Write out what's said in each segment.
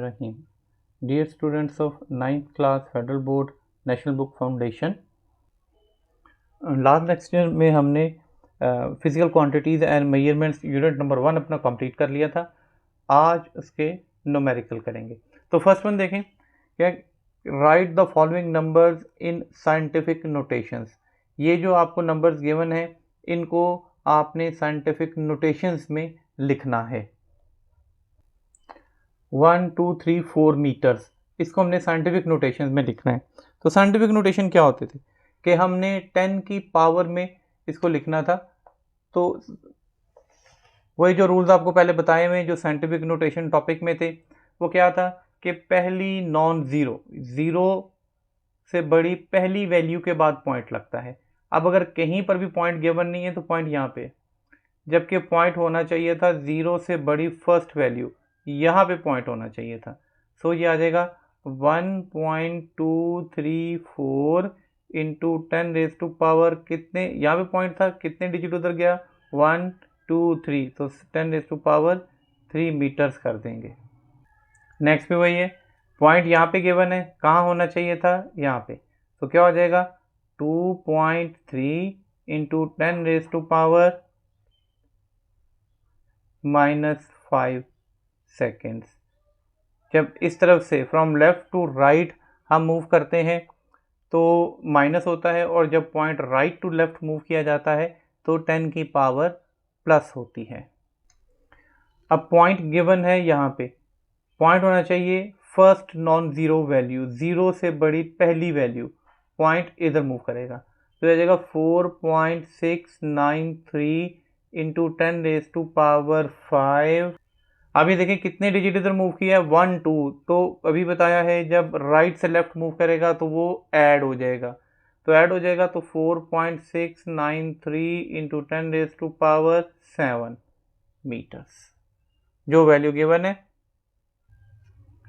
Bismillahirrahmanirrahim. Dear students of 9th class Federal Board National Book Foundation, last lecture में हमने physical quantities and measurements unit number 1 अपना complete कर लिया था। आज उसके न्यूमेरिकल करेंगे। तो फर्स्ट वन देखें क्या, right the following numbers in scientific notations. ये जो आपको नंबर्स गिवन है इनको आपने साइंटिफिक नोटेशंस में लिखना है। 1 2 3 4 मीटर्स, इसको हमने साइंटिफिक नोटेशन में लिखना है। तो साइंटिफिक नोटेशन क्या होते थे कि हमने 10 की पावर में इसको लिखना था। तो वही जो रूल्स आपको पहले बताए हुए जो साइंटिफिक नोटेशन टॉपिक में थे वो क्या था कि पहली नॉन ज़ीरो, ज़ीरो से बड़ी पहली वैल्यू के बाद पॉइंट लगता है। अब अगर कहीं पर भी पॉइंट गिवन नहीं है तो पॉइंट यहाँ पे, जबकि पॉइंट होना चाहिए था ज़ीरो से बड़ी फर्स्ट वैल्यू, यहाँ पे पॉइंट होना चाहिए था। सो ये आ जाएगा 1.234 इंटू 10 रेज टू पावर कितने, यहाँ पे पॉइंट था, कितने डिजिट उधर गया 1 2 3, तो 10 रेज टू पावर 3 मीटर्स कर देंगे। नेक्स्ट पे वही है, पॉइंट यहाँ पे गिवन है, कहाँ होना चाहिए था यहाँ पे, तो क्या हो जाएगा 2.3 into 10 raise to power -5 seconds. जब इस तरफ से फ्रॉम लेफ्ट टू राइट हम मूव करते हैं तो माइनस होता है, और जब point right to left move किया जाता है तो 10 की पावर प्लस होती है। अब पॉइंट गिवन है, यहाँ पे पॉइंट होना चाहिए first non zero value, zero से बड़ी पहली वैल्यू, पॉइंट इधर मूव करेगा तो आ जाएगा 4.693 इंटू 10 रेज टू पावर 5। अभी देखिए कितने डिजिट इधर मूव किया है 1 2, तो अभी बताया है जब राइट से लेफ्ट मूव करेगा तो वो ऐड हो जाएगा, तो ऐड हो जाएगा तो 4.693 into 10 raise to power 7 metres, जो वैल्यू गिवन है।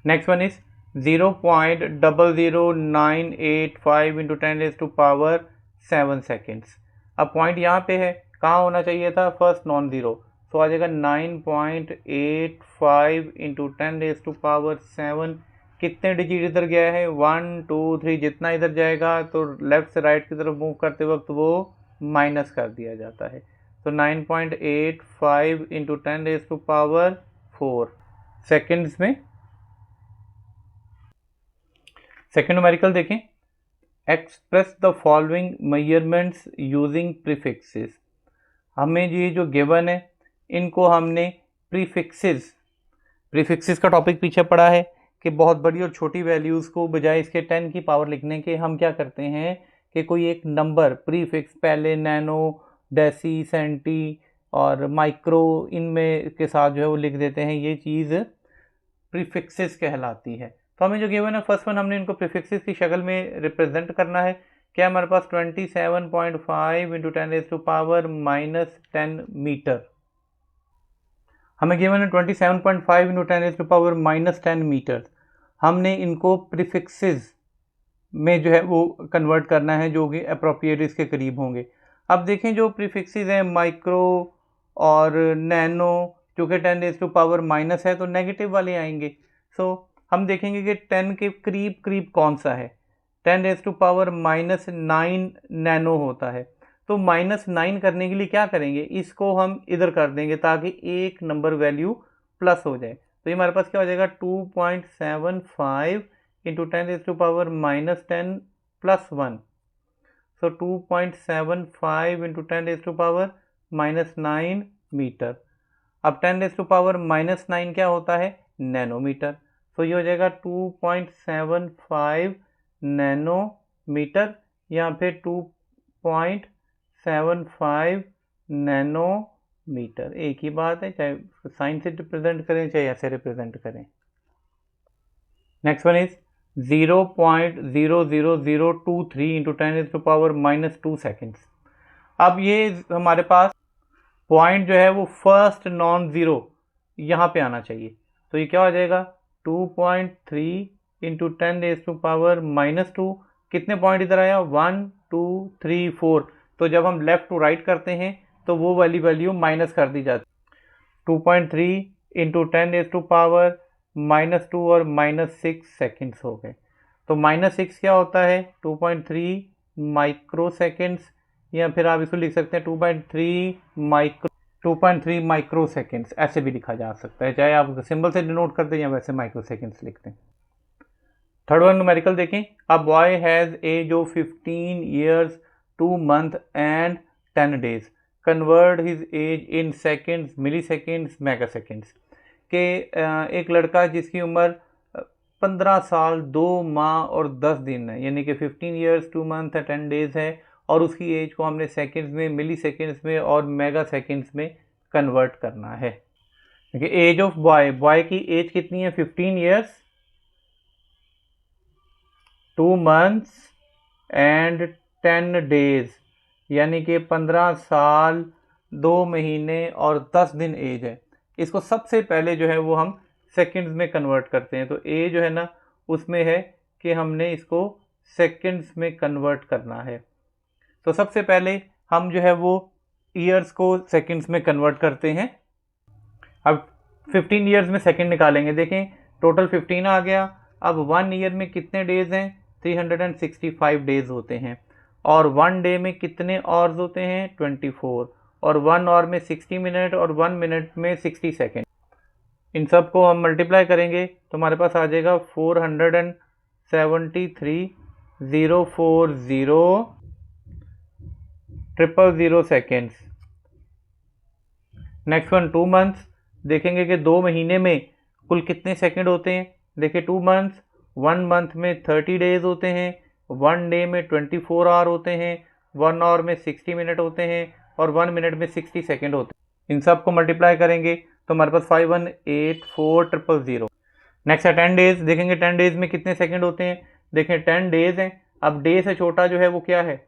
Next one is 0.00985 into 10 raise to power 7 seconds. अब पॉइंट यहाँ पे है, कहाँ होना चाहिए था फर्स्ट नॉन ज़ीरो, तो आ जाएगा 9.85 इंटू 10 रेज टू पावर 7। कितने डिजिट इधर गया है 1 2 3, जितना इधर जाएगा तो लेफ्ट से राइट की तरफ मूव करते वक्त वो माइनस कर दिया जाता है, तो 9.85 into 10 raise to power 4 seconds में। सेकेंड न्यूमेरिकल देखें, express the following measurements using prefixes. हमें ये जो गिवन है इनको हमने प्रीफिक्सेस का टॉपिक पीछे पड़ा है कि बहुत बड़ी और छोटी वैल्यूज़ को बजाय इसके 10 की पावर लिखने के हम क्या करते हैं कि कोई एक नंबर प्रीफिक्स पहले नैनो, डेसी, सेंटी और माइक्रो इनमें के साथ जो है वो लिख देते हैं। ये चीज़ प्रीफिक्सेस कहलाती है। तो हमें जो गिवन है फर्स्ट वन, हमने इनको प्रीफिक्सेस की शक्ल में रिप्रेजेंट करना है। क्या हमारे पास 27.5 into 10 raise to power -10 metre, हमें गिवन है 27.5 into 10 raise to power -10 metre. हमने इनको प्रीफिक्सेस में जो है वो कन्वर्ट करना है जो कि अप्रोप्रिएट इसके करीब होंगे। अब देखें जो प्रीफिक्सेस हैं माइक्रो और नैनो, जो कि 10 रेज टू पावर माइनस है तो नेगेटिव वाले आएंगे। सो हम देखेंगे कि 10 के करीब करीब कौन सा है, 10 रेज टू पावर -9 नैनो होता है। तो -9 करने के लिए क्या करेंगे, इसको हम इधर कर देंगे ताकि एक नंबर वैल्यू प्लस हो जाए। तो ये हमारे पास क्या हो जाएगा 2.75 into 10 raise to power -10 plus 1, so 2.75 into 10 raise to power -9 metre. अब 10 रेज टू पावर -9 क्या होता है नैनोमीटर, तो ये हो जाएगा 2.75 नैनोमीटर या फिर 2.75 नैनोमीटर, एक ही बात है, चाहे साइन से रिप्रेजेंट करें चाहे ऐसे रिप्रेजेंट करें। Next one is 0.00023 into 10 raise to power -2 seconds. अब ये हमारे पास पॉइंट जो है वो फर्स्ट नॉन ज़ीरो यहाँ पे आना चाहिए, तो ये क्या हो जाएगा 2.3 इंटू 10 रेज टू पावर -2। कितने पॉइंट इधर आया 1 2 3 4, तो जब हम लेफ्ट टू राइट करते हैं तो वो वाली वैल्यू माइनस कर दी जाती है। 2.3 इंटू 10 रेज टू पावर -2 और -6 सेकेंड्स हो गए। तो -6 क्या होता है? 2.3 माइक्रो सेकेंड्स, या फिर आप इसको लिख सकते हैं 2.3 माइक्रो सेकेंड्स, ऐसे भी लिखा जा सकता है, चाहे आप सिंबल से डिनोट करते हैं या वैसे माइक्रो सेकेंड्स लिखते हैं। थर्ड वन न्यूमेरिकल देखें। A boy has age of 15 years 2 month and 10 days, convert his age in seconds, milliseconds, megaseconds. के एक लड़का जिसकी उम्र 15 साल 2 माह और 10 दिन है, यानी कि 15 ईयर्स 2 मंथ 10 डेज है, और उसकी एज को हमने सेकेंड्स में, मिली सेकेंड्स में और मेगा सेकेंड्स में कन्वर्ट करना है। देखिए एज ऑफ बॉय, बॉय की एज कितनी है? 15 ईयर्स 2 मंथ्स एंड 10 डेज, यानी कि 15 साल 2 महीने और 10 दिन एज है। इसको सबसे पहले जो है वो हम सेकंड्स में कन्वर्ट करते हैं। तो ए जो है ना उसमें है कि हमने इसको सेकंड्स में कन्वर्ट करना है। तो सबसे पहले हम जो है वो ईयर्स को सेकंड्स में कन्वर्ट करते हैं। अब 15 ईयर्स में सेकंड निकालेंगे। देखें टोटल 15 आ गया। अब 1 ईयर में कितने डेज हैं? 365 डेज होते हैं। और 1 डे में कितने आवर्स होते हैं? 24। और 1 आवर में 60 मिनट और 1 मिनट में 60 सेकेंड। इन सब को हम मल्टीप्लाई करेंगे तो हमारे पास आ जाएगा 473,040,000 सेकेंड्स। Next one 2 months. देखेंगे कि 2 महीने में कुल कितने सेकंड होते हैं। देखिए 2 मंथ्स, 1 मंथ में 30 डेज होते हैं, 1 डे में 24 आवर होते हैं, 1 आवर में 60 मिनट होते हैं और 1 मिनट में 60 सेकंड होते हैं। इन सब को मल्टीप्लाई करेंगे तो हमारे पास 518,400,000। नेक्स्ट है 10 डेज। देखेंगे 10 डेज में कितने सेकंड होते हैं। देखें 10 डेज हैं। अब डे से छोटा जो है वो क्या है?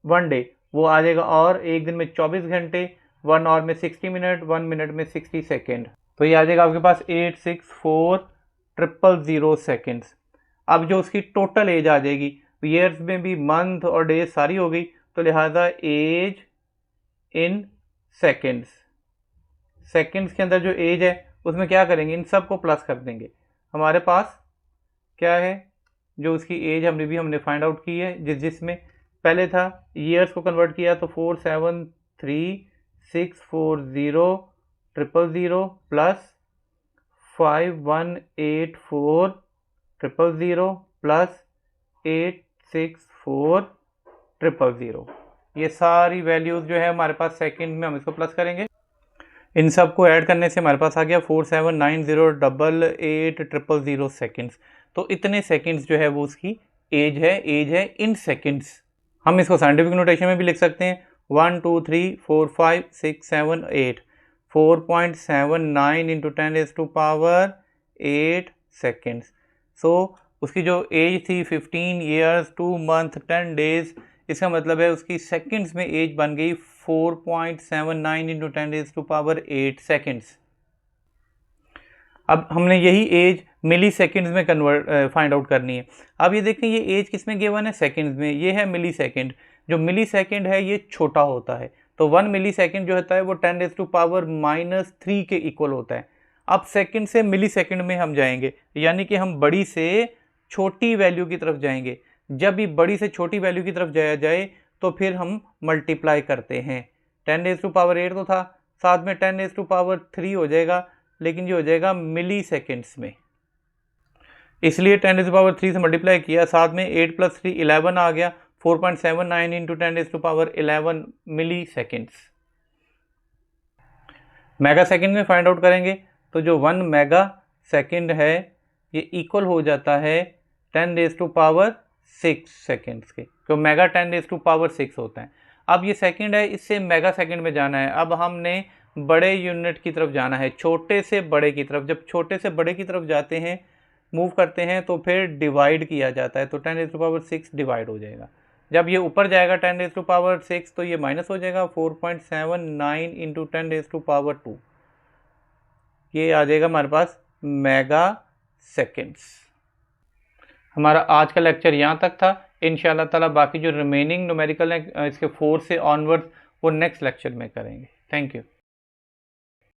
1 डे, वो आ जाएगा। और एक दिन में 24 घंटे, 1 आवर में 60 मिनट, 1 मिनट में 60 सेकेंड। तो ये आ जाएगा आपके पास 864,000 सेकेंड्स। अब जो उसकी टोटल एज आ जाएगी, ईयर्स में भी मंथ और डेज सारी हो गई, तो लिहाजा एज इन सेकेंड्स, सेकेंड्स के अंदर जो एज है उसमें क्या करेंगे? इन सब को प्लस कर देंगे। हमारे पास क्या है? जो उसकी एज हमने फाइंड आउट की है, जिसमें पहले था ईयर्स को कन्वर्ट किया तो 473,640,000 प्लस 518,400,000 प्लस 864,000। ये सारी वैल्यूज जो है हमारे पास सेकंड में हम इसको प्लस करेंगे। इन सब को ऐड करने से हमारे पास आ गया 479088,000 सेकेंड्स। तो इतने सेकेंड्स जो है वो उसकी एज है इन सेकेंड्स। हम इसको साइंटिफिक नोटेशन में भी लिख सकते हैं 1 2 3 4 5 6 7 8 4.79 इंटू 10⁸8 सेकेंड्स। सो उसकी जो एज थी 15 ईयर्स 2 मंथ 10 डेज, इसका मतलब है उसकी सेकेंड्स में एज बन गई 4.79 इंटू 10⁸8 सेकेंड्स। अब हमने यही एज मिली सेकेंड्स में फाइंड आउट करनी है। अब ये देखें ये एज किस में गिवन है? सेकेंड्स में। ये है मिली सेकेंड। जो मिली सेकेंड है ये छोटा होता है, तो 1 मिली सेकेंड जो होता है वो 10⁻³ के इक्वल होता है। अब सेकेंड से मिली सेकेंड में हम जाएंगे, यानी कि हम बड़ी से छोटी वैल्यू की तरफ जाएंगे। जब भी बड़ी से छोटी वैल्यू की तरफ जाया जाए तो फिर हम मल्टीप्लाई करते हैं। 10⁸8 तो था, साथ में 10⁻³ हो जाएगा, लेकिन ये हो जाएगा मिली सेकेंड्स में, इसलिए 10⁻³ से मल्टीप्लाई किया। साथ में 8 + 3 11 आ गया। 4.79 इंटू 10⁻11 मिली सेकेंड्स। मेगा सेकेंड में फाइंड आउट करेंगे तो जो 1 मेगा सेकेंड है ये इक्वल हो जाता है 10⁻6 सेकेंड्स के, तो मेगा 10⁻6 होता है। अब ये सेकेंड है, इससे मेगा सेकेंड में जाना है। अब हमने बड़े यूनिट की तरफ जाना है, छोटे से बड़े की तरफ। जब छोटे से बड़े की तरफ जाते हैं, मूव करते हैं, तो फिर डिवाइड किया जाता है, तो 10⁻6 डिवाइड हो जाएगा। जब ये ऊपर जाएगा 10⁻6 तो ये माइनस हो जाएगा 4.79 इंटू 10⁻²। ये आ जाएगा हमारे पास मेगा सेकेंड्स। हमारा आज का लेक्चर यहाँ तक था। इंशाअल्लाह ताला बाकी जो रिमेनिंग न्यूमेरिकल है इसके 4 से ऑनवर्ड्स वो नेक्स्ट लेक्चर में करेंगे। Thank you.